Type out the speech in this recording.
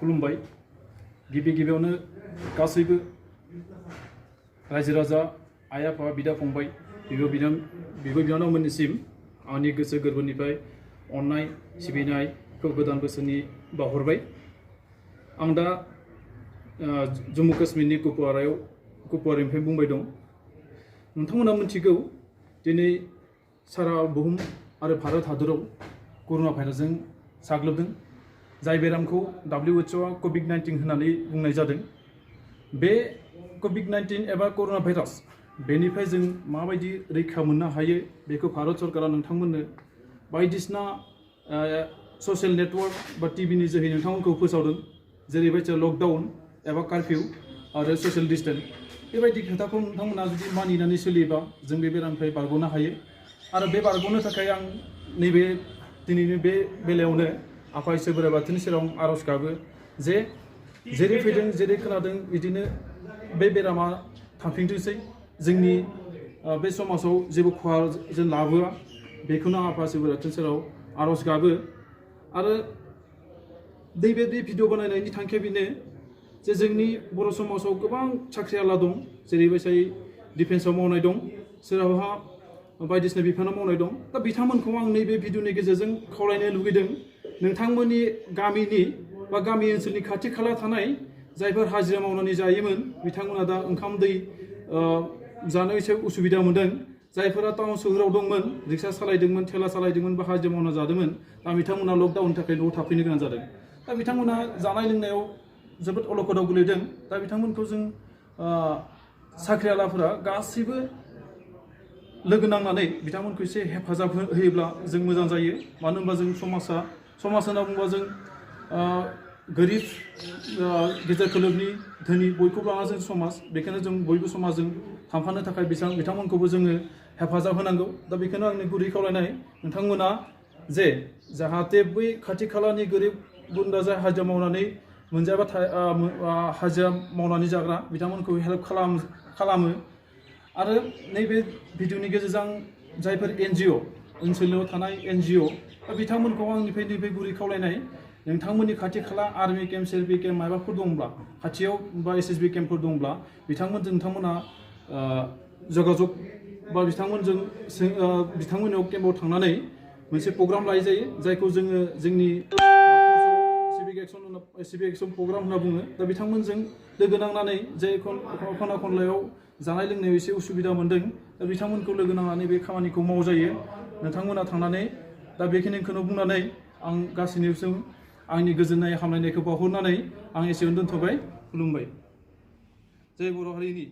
खुलुमबाय गिबि गिबियावनो गासैबो रायजो राजा आइ आफा बिदा फंबाय बिब' बिनानावमोननिसिम आंनि गोसो गोरबोनिफ्राय अननाय सिबिनायखौ गोदान बोसोरनि बावहरबाय। आं दा जम्मु काश्मीरनि कुपवारानिफ्राय बुंबाय दं। नोंथांमोना मिथिगौ दिनै सारा बुहुम आरो भारत हादराव कर'ना भाइरासजों साग्लोबदों, जाय बेरामखौ WHOआ COVID-19 होननानै बुंनाय जादों। बे COVID-19 एबा कर'ना भाइरास बेनिफ्राय जों माबायदि रैखा मोननो हायो बेखौ भारत सरकारा नोंथांमोननो बायदिसिना ससियेल नेटवर्क बा टिभिनि जोहै नोंथांमोनखौ फोसावदों, जेरैबायदि लकडाउन एबा कारफिउ आरो ससियेल डिस्टेन्स। बेबायदि खोथाखौ नोंथांमोना जुदि मानिनानै सोलियोबा जों बे बेरामनिफ्राय बारग'नो हायो। आरो बे बारग'नो थाखाय आं नैबे दिनैनि बे बेलायावनो आफा इसोर बोराइ बाथौनि सेराव आर'ज गाबो जे जेरै फैदों जेरै खोनादों बिदिनो बे बेरामा थांफिनथोंसै, जोंनि बे समाजाव जेबो खहा जों लाबोआ, बेखौनो आफा इसोर बोराइ बाथौनि सेराव आर'ज गाबो। आरो नैबे भिडिअ बानायनायनि थांखिया बेनो जे जोंनि बर' समाजाव गोबां साख्रिआवला दं, जेरैबायदि डिफेन्सआव मावनाय दं, सोरहाबा बायदिसिना बिफानाव मावनाय दं। दा बिथांमोनखौ आं नैबे भिडिअनि गेजेरजों खावलायनो लुगैदों, नोंथांमोननि गामिनि बा गामि ओनसोलनि खाथि खाला थानाय जायफोर हाजिरा मावनानै जायोमोन बिथांमोना दा ओंखाम दै जानो एसे उसुबिदा मोनदों। जायफोरा टाउन सोहोराव दंमोन, रिक्सा सालायदोंमोन, थेला सालायदोंमोन बा हाजिरा मावना जादोंमोन, दा बिथांमोना लकडाउननि थाखाय न'आव थाफैनो गोनां जादों। दा बिथांमोना जानाय लोंनायाव जोबोद अलखदाव गोलैदों। दा बिथांमोनखौ जों साख्रिआवलाफोरा गासैबो लोगो नांनानै बिथांमोनखौ एसे हेफाजाब होयोब्ला जों मोजां जायो। मानो होनबा जों समाज होनना बुङोबा जों गोरिब गेजेर खोलोबनि धोनि बयखौबो लाना जों समाज, बेखायनो जों बयबो समाजजों थांफानो थाखाय बिथांमोनखौबो जोङो हेफाजाब होनांगौ। दा बेखायनो आंनि गुरै खावलायनाय नोंथांमोना जे जाहाथे बै खाथि खालानि गोरिब गुन्द्रा जाय हाजिरा मावनानै मोनजाबा हाजिरा मावनानै जाग्रा बिथांमोनखौ हेल्प खालामो। आरो नैबे भिडिअनि गेजेरजों जायफोर NGO ओनसोलाव थानाय NGO बिथांमोनखौ आंनिफ्राय नैबे गुरै खावलायनाय, नोंथांमोननि खाथि खाला आर्मि केम्प सेल्फि केम्प माबाफोर दंब्ला खाथियाव बा SSB केम्पफोर दंब्ला नोंथांमोना जगाजग बा बिथांमोननियाव केम्पआव थांनानै मोनसे प्रग्राम लानाय जायो, जायखौ जोङो जोंनि सिभिक एक्सन प्रग्राम होनना बुङो। दा बिथांमोनजों लोगो नांनानै जाय खना खनलायाव जानाय लोंनायाव एसे उसुबिदा मोनदों, दा बिथांमोनखौ लोगो नांनानै बे खामानिखौ मावजायो। नोंथांमोना थांनानै दा बेखिनिखौनो बुंनानै आं गासैनिसिम आंनि गोजोननाय हामलायनायखौ बावहरनानै आं एसेयावनो दोनथ'बाय। खुलुमबाय। जय बर' हारिनि